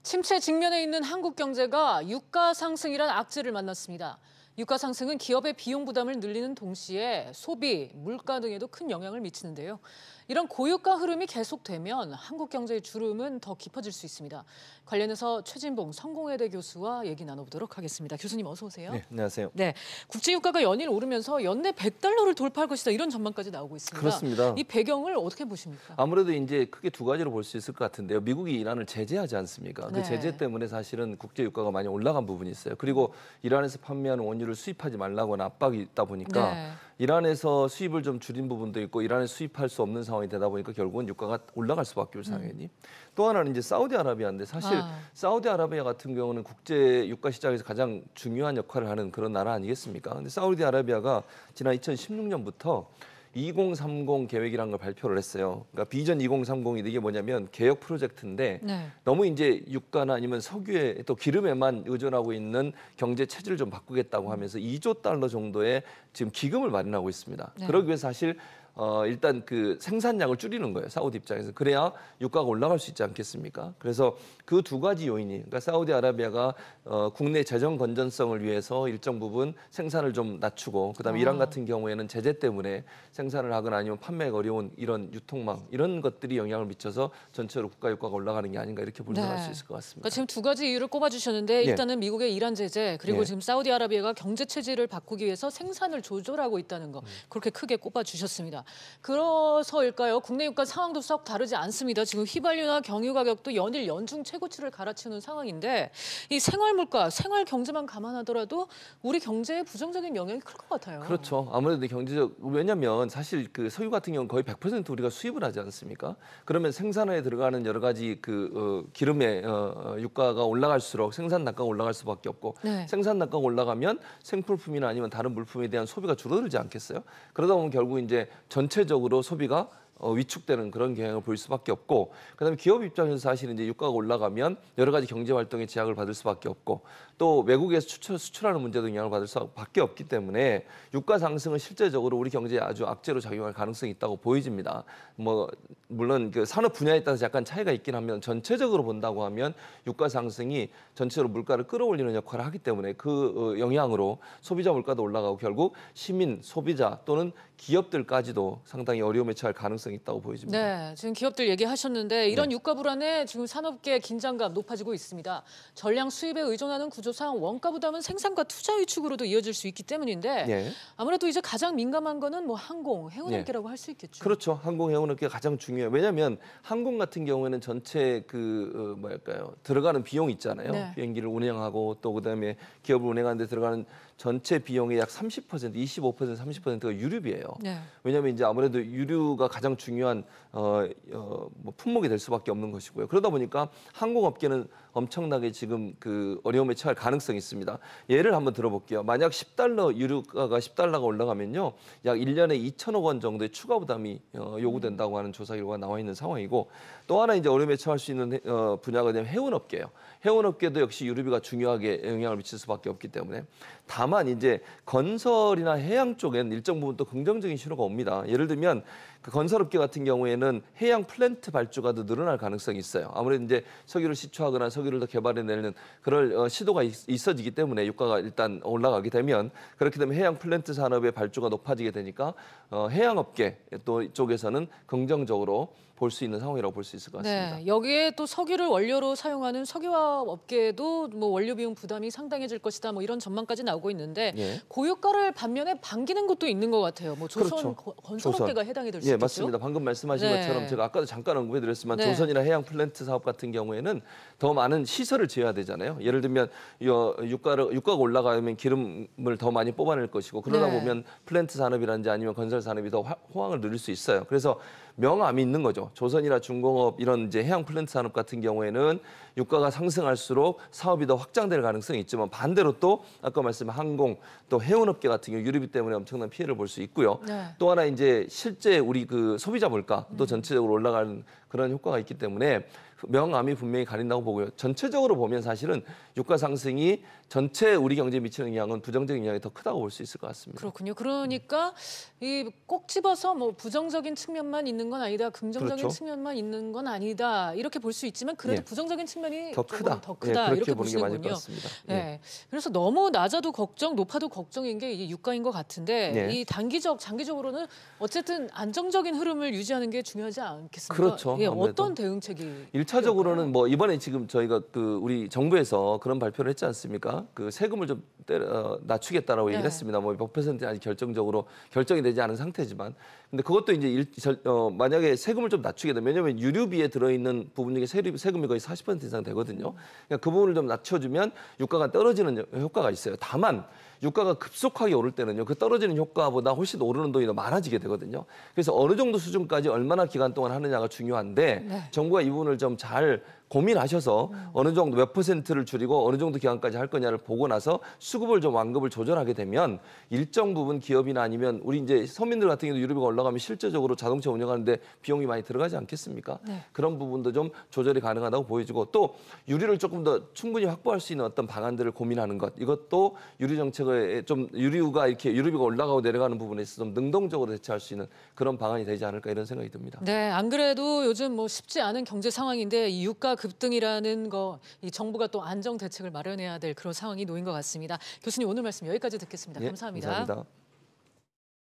침체 직면에 있는 한국 경제가 유가 상승이란 악재를 만났습니다. 유가 상승은 기업의 비용 부담을 늘리는 동시에 소비, 물가 등에도 큰 영향을 미치는데요. 이런 고유가 흐름이 계속되면 한국 경제의 주름은 더 깊어질 수 있습니다. 관련해서 최진봉 성공회대 교수와 얘기 나눠보도록 하겠습니다. 교수님 어서 오세요. 네, 안녕하세요. 네, 국제유가가 연일 오르면서 연내 100달러를 돌파할 것이다 이런 전망까지 나오고 있습니다. 그렇습니다. 이 배경을 어떻게 보십니까? 아무래도 이제 크게 두 가지로 볼 수 있을 것 같은데요. 미국이 이란을 제재하지 않습니까? 네. 그 제재 때문에 사실은 국제유가가 많이 올라간 부분이 있어요. 그리고 이란에서 판매하는 원유를 수입하지 말라고 하는 압박이 있다 보니까 네. 이란에서 수입을 좀 줄인 부분도 있고 이란에 수입할 수 없는 상황이 되다 보니까 결국은 유가가 올라갈 수밖에 없을 상황이니. 또 하나는 이제 사우디아라비아인데 사실 사우디아라비아 같은 경우는 국제 유가 시장에서 가장 중요한 역할을 하는 그런 나라 아니겠습니까? 근데 사우디아라비아가 지난 2016년부터 2030 계획이라는 걸 발표를 했어요. 그러니까 비전 2030이 이게 뭐냐면 개혁 프로젝트인데 네. 너무 이제 유가나 아니면 석유에 또 기름에만 의존하고 있는 경제 체질을 좀 바꾸겠다고 하면서 2조 달러 정도의 지금 기금을 마련하고 있습니다. 네. 그러기 위해서 사실 일단 그 생산량을 줄이는 거예요. 사우디 입장에서. 그래야 유가가 올라갈 수 있지 않겠습니까? 그래서 그 두 가지 요인이 그러니까 사우디아라비아가 국내 재정 건전성을 위해서 일정 부분 생산을 좀 낮추고 그다음에 이란 같은 경우에는 제재 때문에 생산을 하거나 아니면 판매가 어려운 이런 유통망 이런 것들이 영향을 미쳐서 전체로 국가 유가가 올라가는 게 아닌가 이렇게 분석할 수 있을 것 같습니다. 그러니까 지금 두 가지 이유를 꼽아주셨는데 일단은 미국의 이란 제재 그리고 지금 사우디아라비아가 경제 체질을 바꾸기 위해서 생산을 조절하고 있다는 거 그렇게 크게 꼽아주셨습니다. 그래서일까요? 국내 유가 상황도 썩 다르지 않습니다. 지금 휘발유나 경유 가격도 연일 연중 최고치를 갈아치우는 상황인데 이 생활 물가, 생활 경제만 감안하더라도 우리 경제에 부정적인 영향이 클 것 같아요. 그렇죠. 아무래도 경제적 왜냐하면 사실 그 석유 같은 경우는 거의 100% 우리가 수입을 하지 않습니까? 그러면 생산에 들어가는 여러 가지 그 기름의 유가가 올라갈수록 생산 단가가 올라갈 수밖에 없고 생산 단가가 올라가면 생필품이나 아니면 다른 물품에 대한 소비가 줄어들지 않겠어요? 그러다 보면 결국 이제 전체적으로 소비가 위축되는 그런 경향을 보일 수밖에 없고 그다음에 기업 입장에서 사실 이제 유가가 올라가면 여러 가지 경제 활동에 제약을 받을 수밖에 없고 또 외국에서 수출하는 문제도 영향을 받을 수밖에 없기 때문에 유가 상승은 실제적으로 우리 경제에 아주 악재로 작용할 가능성이 있다고 보여집니다. 뭐 물론 그 산업 분야에 따라서 약간 차이가 있긴 하면 전체적으로 본다고 하면 유가 상승이 전체적으로 물가를 끌어올리는 역할을 하기 때문에 그 영향으로 소비자 물가도 올라가고 결국 시민, 소비자 또는 기업들까지도 상당히 어려움에 처할 가능성이 있다고 보여집니다. 네, 지금 기업들 얘기하셨는데 이런 유가 불안에 지금 산업계 긴장감 높아지고 있습니다. 전량 수입에 의존하는 구조상 원가 부담은 생산과 투자 위축으로도 이어질 수 있기 때문인데 아무래도 이제 가장 민감한 거는 뭐 항공, 해운업계라고 할 수 있겠죠. 그렇죠. 항공, 해운업계가 가장 중요해요. 왜냐하면 항공 같은 경우에는 전체 그 뭐랄까요 들어가는 비용 있잖아요. 비행기를 운행하고 또 그다음에 기업을 운행하는 데 들어가는 전체 비용의 약 30%, 25%, 30%가 유류비예요. 왜냐하면 이제 아무래도 유류가 가장 중요한 뭐 품목이 될 수밖에 없는 것이고요. 그러다 보니까 항공업계는 엄청나게 지금 그 어려움에 처할 가능성이 있습니다. 예를 한번 들어볼게요. 만약 10달러 유류가가 10달러가 올라가면요, 약 1년에 2천억 원 정도의 추가 부담이 요구된다고 하는 조사 결과가 나와 있는 상황이고 또 하나 이제 어려움에 처할 수 있는 분야가 되면 해운업계예요. 해운업계도 역시 유류비가 중요하게 영향을 미칠 수밖에 없기 때문에 다만 이제 건설이나 해양 쪽엔 일정 부분 또 긍정적인 신호가 옵니다. 예를 들면 그 건설업계 같은 경우에는 해양 플랜트 발주가 더 늘어날 가능성이 있어요. 아무래도 이제 석유를 시추하거나 석유를 더 개발해내는 그럴 시도가 있어지기 때문에 유가가 일단 올라가게 되면 그렇게 되면 해양 플랜트 산업의 발주가 높아지게 되니까 해양업계 또 쪽에서는 긍정적으로 볼 수 있는 상황이라고 볼 수 있을 것 같습니다. 네, 여기에 또 석유를 원료로 사용하는 석유화학 업계에도 뭐 원료 비용 부담이 상당해질 것이다. 뭐 이런 전망까지 나오고 있는데 고유가를 반면에 반기는 것도 있는 것 같아요. 뭐 조선 건설업계가 해당이 될 수 있겠죠? 맞습니다. 방금 말씀하신 것처럼 제가 아까도 잠깐 언급해드렸지만 조선이나 해양 플랜트 사업 같은 경우에는 더 많은 시설을 지어야 되잖아요. 예를 들면 유가가 올라가면 기름을 더 많이 뽑아낼 것이고 그러다 보면 플랜트 산업이라든지 아니면 건설 산업이 더 호황을 누릴 수 있어요. 그래서 명암이 있는 거죠. 조선이나 중공업 이런 이제 해양 플랜트 산업 같은 경우에는 유가가 상승할수록 사업이 더 확장될 가능성이 있지만 반대로 또 아까 말씀한 항공 또 해운업계 같은 경우 유류비 때문에 엄청난 피해를 볼 수 있고요. 또 하나 이제 실제 우리 그 소비자 물가 또 전체적으로 올라가는 그런 효과가 있기 때문에 명암이 분명히 가린다고 보고요. 전체적으로 보면 사실은 유가 상승이 전체 우리 경제에 미치는 영향은 부정적인 영향이 더 크다고 볼 수 있을 것 같습니다. 그렇군요. 그러니까 이 꼭 집어서 뭐 부정적인 측면만 있는 건 아니다, 긍정적인 그렇죠. 측면만 있는 건 아니다 이렇게 볼 수 있지만 그래도 부정적인 측면이 더 크다. 더 크다 그렇게 이렇게 보는 게 맞을 보시는군요. 것 같습니다. 네. 그래서 너무 낮아도 걱정, 높아도 걱정인 게 이게 유가인 것 같은데 이 장기적으로는 어쨌든 안정적인 흐름을 유지하는 게 중요하지 않겠습니까? 그렇죠. 어떤 대응책이? 1차적으로는 뭐 이번에 지금 저희가 그 우리 정부에서 그런 발표를 했지 않습니까? 그 세금을 좀 낮추겠다라고 얘기를 했습니다. 뭐 몇 퍼센트 아직 결정적으로 결정이 되지 않은 상태지만, 근데 그것도 이제 만약에 세금을 좀 낮추게 되면, 왜냐하면 유류비에 들어있는 부분 중에 세금이 거의 40% 이상 되거든요. 그러니까 그 부분을 좀 낮춰주면 유가가 떨어지는 효과가 있어요. 다만 유가가 급속하게 오를 때는요, 그 떨어지는 효과보다 훨씬 오르는 돈이 더 많아지게 되거든요. 그래서 어느 정도 수준까지 얼마나 기간 동안 하느냐가 중요한데 정부가 이 부분을 좀 잘 고민하셔서 어느 정도 몇 퍼센트를 줄이고 어느 정도 기간까지 할 거냐를 보고 나서 수급을 좀 완급을 조절하게 되면 일정 부분 기업이나 아니면 우리 이제 서민들 같은 경우도 유류비가 올라가면 실제적으로 자동차 운영하는데 비용이 많이 들어가지 않겠습니까? 그런 부분도 좀 조절이 가능하다고 보여지고, 또 유류를 조금 더 충분히 확보할 수 있는 어떤 방안들을 고민하는 것, 이것도 유류 정책에 좀 유류가 이렇게 유류비가 올라가고 내려가는 부분에 있어서 좀 능동적으로 대처할 수 있는 그런 방안이 되지 않을까 이런 생각이 듭니다. 네, 안 그래도 요즘 뭐 쉽지 않은 경제 상황인데 이 유가 급등이라는 거, 이 정부가 또 안정 대책을 마련해야 될 그런 상황이 놓인 것 같습니다. 교수님 오늘 말씀 여기까지 듣겠습니다. 감사합니다. 감사합니다.